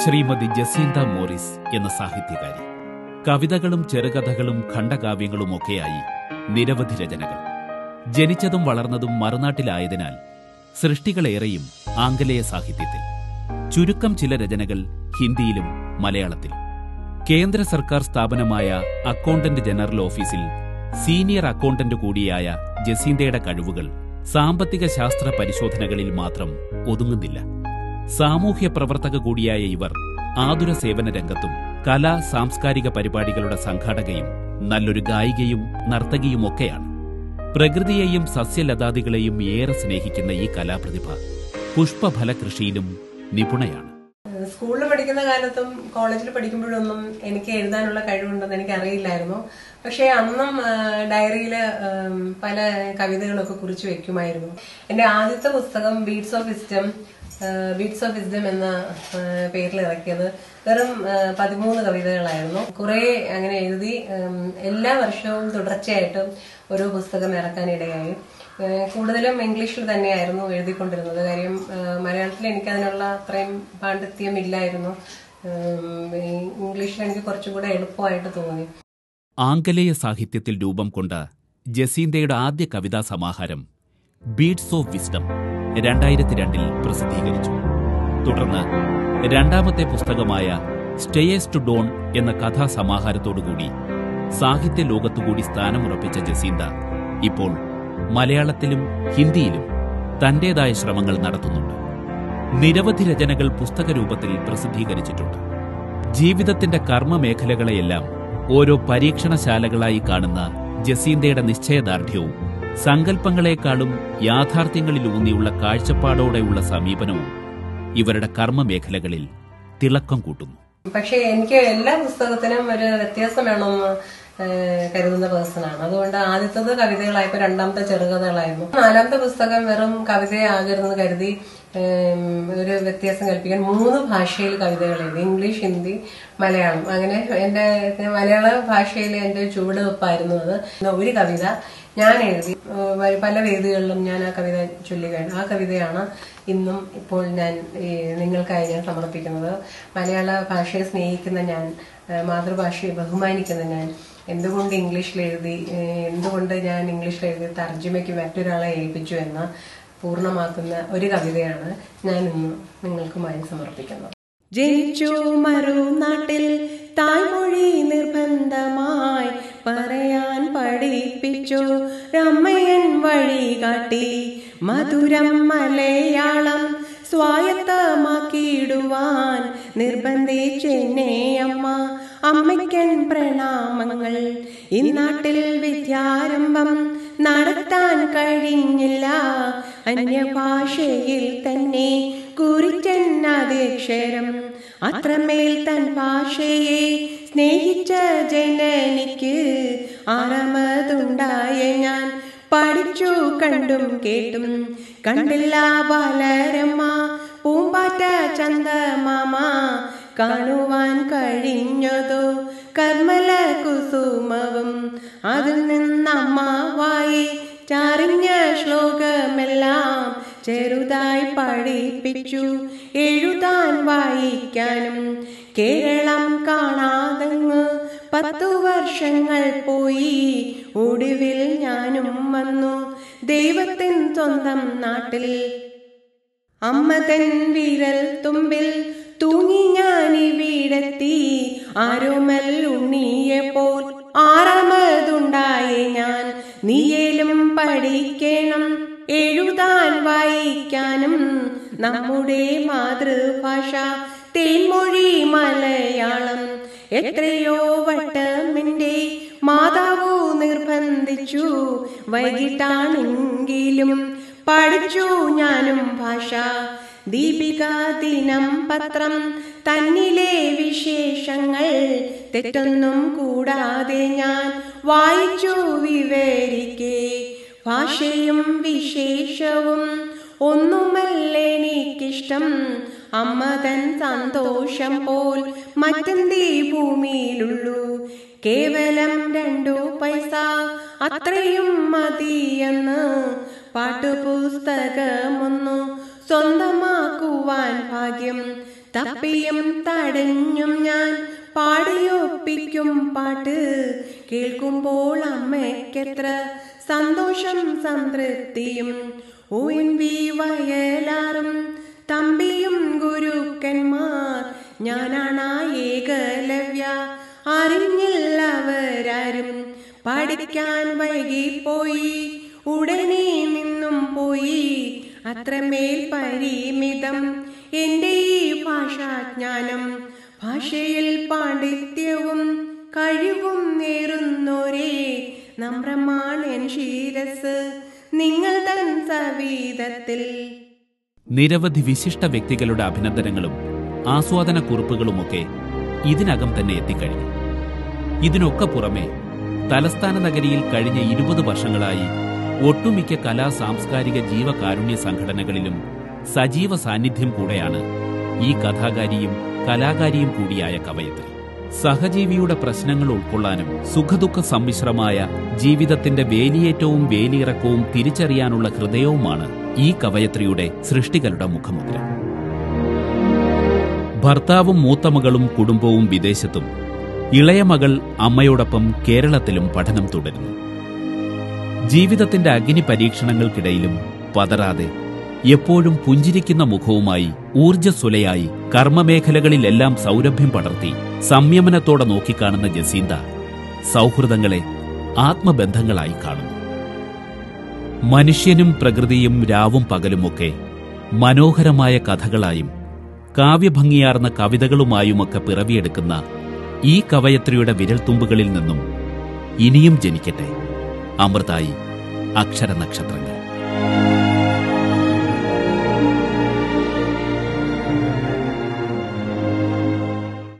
Shrimati Jacinda Morris എന്ന സാഹിത്യകാരി. കവിതകളും ചെറുകഥകളും ഖണ്ഡകാവ്യങ്ങളുമൊക്കെയായി നിരവധി രചനകൾ. ജനിച്ചതും വളർന്നതും മറുനാട്ടിലായതിനാൽ സൃഷ്ടികളേറെയും ആംഗലേയ സാഹിത്യത്തിൽ. ചുരുക്കം ചില രചനകൾ ഹിന്ദിയിലും മലയാളത്തിലും. കേന്ദ്ര സർക്കാർ സ്ഥാപനമായ അക്കൗണ്ടന്റ് ജനറൽ ഓഫീസിൽ സീനിയർ അക്കൗണ്ടന്റ് കൂടിയായ ജസീന്തയുടെ കഴിവുകൾ സാമ്പത്തിക ശാസ്ത്ര പരിശോധനകളിൽ മാത്രം ഒതുങ്ങുന്നില്ല. സാമൂഹ്യ പ്രവർത്തക കൂടിയായ ഇവർ ആതുര സേവന രംഗത്തും കലാ സാംസ്കാരിക പരിപാടികളുടെ സംഘാടകയും നല്ലൊരു ഗായികയും നർത്തകിയുമൊക്കെയാണ്. പ്രകൃതിയെയും സസ്യലതാദികളെയും ഏറെ സ്നേഹിക്കുന്ന ഈ കലാപ്രതിഭ പുഷ്പഫല കൃഷിയിലും നിപുണയാണ്. സ്കൂളിൽ പഠിക്കുന്ന കാലത്തും കോളേജിൽ പഠിക്കുമ്പോഴൊന്നും എനിക്ക് എഴുതാനുള്ള കഴിവുണ്ടെന്ന് എനിക്ക് അറിയില്ലായിരുന്നു. പക്ഷെ അന്നും ഡയറിയിൽ പല കവിതകളൊക്കെ കുറിച്ച് വെക്കുമായിരുന്നു. എന്റെ ആദ്യത്തെ പുസ്തകം ബീഡ്സ് ഓഫ് വിസ്ഡം എന്ന പേരിൽ ഇറക്കിയത് വെറും 13 കവിതകളായിരുന്നു. കുറെ അങ്ങനെ എഴുതി എല്ലാ വർഷവും തുടർച്ചയായിട്ടും ഒരു പുസ്തകം ഇറക്കാനിടയായി. കൂടുതലും ഇംഗ്ലീഷിൽ തന്നെയായിരുന്നു എഴുതിക്കൊണ്ടിരുന്നത്. കാര്യം മലയാളത്തിൽ എനിക്കതിനുള്ള അത്രയും പാണ്ഡിത്യം ഇല്ലായിരുന്നു. ഇംഗ്ലീഷിൽ എനിക്ക് കുറച്ചുകൂടെ എളുപ്പമായിട്ട് തോന്നി. ആംഗലേയ സാഹിത്യത്തിൽ രൂപം കൊണ്ട ജസീന്തയുടെ ആദ്യ കവിതാ സമാഹാരം ബീഡ്സ് ഓഫ് വിസ്ഡം 2002 പ്രസിദ്ധീകരിച്ചു. തുടർന്ന് രണ്ടാമത്തെ പുസ്തകമായ സ്റ്റേയേഴ്സ് ടു ഡോൺ എന്ന കഥാസമാഹാരത്തോടുകൂടി സാഹിത്യ ലോകത്തുകൂടി സ്ഥാനമുറപ്പിച്ച ജസീന്ത ഇപ്പോൾ മലയാളത്തിലും ഹിന്ദിയിലും തന്റേതായ ശ്രമങ്ങൾ നടത്തുന്നുണ്ട്. നിരവധി രചനകൾ പുസ്തകരൂപത്തിൽ പ്രസിദ്ധീകരിച്ചിട്ടുണ്ട്. ജീവിതത്തിന്റെ കർമ്മമേഖലകളെയെല്ലാം ഓരോ പരീക്ഷണശാലകളായി കാണുന്ന ജസീന്തയുടെ നിശ്ചയദാർഢ്യവും സങ്കല്പങ്ങളെക്കാളും യാഥാർത്ഥ്യങ്ങളിലൂന്നിയുള്ള കാഴ്ചപ്പാടോടെയുള്ള സമീപനവും ഇവരുടെ കർമ്മമേഖലകളിൽ തിളക്കം കൂട്ടുന്നു. പക്ഷെ എനിക്ക് എല്ലാ പുസ്തകത്തിനും ഒരു വ്യത്യാസം വേണമെന്ന് കരുതുന്ന പേഴ്സണാണ്. അതുകൊണ്ട് ആദ്യത്തത് കവിതകളായപ്പോ രണ്ടാമത്തെ ചെറുകഥകളായിരുന്നു. നാലാമത്തെ പുസ്തകം വെറും കവിതയാകരുതെന്ന് കരുതി ഒരു വ്യത്യാസം കൽപ്പിക്കാൻ 3 ഭാഷയിൽ കവിതകൾ എഴുതി. ഇംഗ്ലീഷ്, ഹിന്ദി, മലയാളം. അങ്ങനെ എന്റെ മലയാള ഭാഷയിൽ എന്റെ ചുവടുവെപ്പായിരുന്നു അത്. ഒരു കവിത ഞാൻ എഴുതി പല വേദികളിലും ഞാൻ ആ കവിത ചൊല്ലുകയാണ്. ആ കവിതയാണ് ഇന്നും ഇപ്പോൾ ഞാൻ നിങ്ങൾക്കായി ഞാൻ സമർപ്പിക്കുന്നത്. മലയാള ഭാഷയെ സ്നേഹിക്കുന്ന ഞാൻ, മാതൃഭാഷയെ ബഹുമാനിക്കുന്ന ഞാൻ, എന്തുകൊണ്ട് ഇംഗ്ലീഷിൽ എഴുതി തർജ്ജമയ്ക്ക് മറ്റൊരാളെ ഏൽപ്പിച്ചു എന്ന പൂർണ്ണമാക്കുന്ന ഒരു കവിതയാണ് ഞാൻ ഇന്ന് നിങ്ങൾക്കുമായി സമർപ്പിക്കുന്നത്. ജനിച്ചു മറുനാട്ടിൽ തായ്മൊഴി നിർബന്ധമായി പറയാൻ പഠിപ്പിച്ചു രമ്മയൻ വഴി കാട്ടി. മധുരം മലയാളം സ്വായത്തമാക്കിയിടുവാൻ നിർബന്ധിച്ചെന്നെ അമ്മ. അമ്മയ്ക്കൻ പ്രണാമങ്ങൾ. ഇന്നാട്ടിൽ വിദ്യാരംഭം നടത്താൻ കഴിഞ്ഞില്ല. അന്യഭാഷയിൽ തന്നെ കുറിച്ചെന്നതക്ഷരം. അത്രമേൽ തൻ ഭാഷയെ സ്നേഹിച്ച ജനനിക്ക് ആരമതുണ്ടായ ഞാൻ പഠിച്ചു കണ്ടും കേട്ടും. കണ്ടില്ല ബാലരമ്മ, പൂമ്പാറ്റ, ചന്ദമാമ, കാണുവാൻ കഴിഞ്ഞതോ കർമ്മല കുസുമവും. അതിൽ നിന്നമ്മവായി ചാറിഞ്ഞ ശ്ലോകമെല്ലാം ചെറുതായി പഠിപ്പിച്ചു എഴുതാൻ വായിക്കാനും. കേരളം കാണാതങ്ങ് 10 വർഷങ്ങൾ പോയി. ഒടുവിൽ ഞാനും വന്നു ദൈവത്തിൻ സ്വന്തം നാട്ടിൽ. അമ്മതൻ വിരൽ തുമ്പിൽ തൂങ്ങി ഞാനിവിടെത്തി. ആരോമൽ ഉണ്ണിയെപ്പോൾ ആറാമതുണ്ടായേ ഞാൻ. നീയേലും പഠിക്കണം എഴുതാൻ വായിക്കാനും. നമ്മുടെ മാതൃഭാഷ തേൻമൊഴി മലയാളം. എത്രയോ വട്ടം എന്റെ മാതാവു നിർബന്ധിച്ചു. വൈകിട്ടാണെങ്കിലും പഠിച്ചു ഞാനും ഭാഷ. ദീപിക, ദിനം, പത്രം തന്നിലെ വിശേഷങ്ങൾ തെറ്റൊന്നും കൂടാതെ ഞാൻ വായിച്ചു വിവരിക്കേ. ഭാഷയും വിശേഷവും ഒന്നുമല്ലെനിക്കിഷ്ടം. അമ്മതൻ സന്തോഷം പോൽ മറ്റെന്തീ ഭൂമിയിലുള്ളൂ. കേവലം 2 പൈസ അത്രയും മതിയെന്ന് പാട്ടുപുസ്തകമൊന്നു സ്വന്തമാക്കുവാൻ ഭാഗ്യം തപ്പിയും തടഞ്ഞും ഞാൻ പാടിയൊപ്പിക്കും പാട്ട്. കേൾക്കുമ്പോൾ അമ്മയ്ക്കെത്ര സന്തോഷം സംതൃപ്തിയും. ONV വയലാറും തമ്പിയും ഗുരുക്കന്മാർ, ഞാനാണ് ഏകലവ്യ, അറിഞ്ഞില്ലവരാരും. പഠിക്കാൻ വൈകിപ്പോയി, ഉടനെ നിന്നും പോയി, അത്രമേൽ പരിമിതം എന്റെ ഈ ഭാഷാജ്ഞാനം. ഭാഷയിൽ പാണ്ഡിത്യവും കഴിവും നേരുന്നോരേ, നമ്രമാണെൻ ശിരസ് നിങ്ങൾ തൻ സവീതത്തിൽ. നിരവധി വിശിഷ്ട വ്യക്തികളുടെ അഭിനന്ദനങ്ങളും ആസ്വാദന കുറിപ്പുകളുമൊക്കെ ഇതിനകം തന്നെ എത്തിക്കഴിഞ്ഞു. ഇതിനൊക്കെ പുറമെ തലസ്ഥാന നഗരിയിൽ കഴിഞ്ഞ 20 വർഷങ്ങളായി ഒട്ടുമിക്ക കലാ സാംസ്കാരിക ജീവകാരുണ്യ സംഘടനകളിലും സജീവ സാന്നിധ്യം കൂടെയാണ് ഈ കഥാകാരിയും കലാകാരിയും കൂടിയായ കവയിത്രി. സഹജീവിയുടെ പ്രശ്നങ്ങൾ ഉൾക്കൊള്ളാനും സുഖദുഃഖ സമ്മിശ്രമായ ജീവിതത്തിന്റെ വേലിയേറ്റവും വേലിയിറക്കവും തിരിച്ചറിയാനുള്ള ഹൃദയവുമാണ് ഈ കവയത്രിയുടെ സൃഷ്ടികളുടെ മുഖമുദ്ര. ഭർത്താവും മൂത്തമകളും കുടുംബവും വിദേശത്തും, ഇളയ മകൾ അമ്മയോടൊപ്പം കേരളത്തിലും പഠനം തുടരുന്നു. ജീവിതത്തിന്റെ അഗ്നി പരീക്ഷണങ്ങൾക്കിടയിലും പതറാതെ എപ്പോഴും പുഞ്ചിരിക്കുന്ന മുഖവുമായി ഊർജ്ജസ്വലയായി കർമ്മമേഖലകളിലെല്ലാം സൗരഭ്യം പടർത്തി സംയമനത്തോടെ നോക്കിക്കാണുന്ന ജസീന്ത സൗഹൃദങ്ങളെ ആത്മബന്ധങ്ങളായി കാണുന്നു. മനുഷ്യനും പ്രകൃതിയും രാവും പകലുമൊക്കെ മനോഹരമായ കഥകളായും കാവ്യഭംഗിയാർന്ന കവിതകളുമായുമൊക്കെ പിറവിയെടുക്കുന്ന ഈ കവയത്രിയുടെ വിരൽത്തുമ്പുകളിൽ നിന്നും ഇനിയും ജനിക്കട്ടെ അമൃതായി അക്ഷരനക്ഷത്രങ്ങൾ.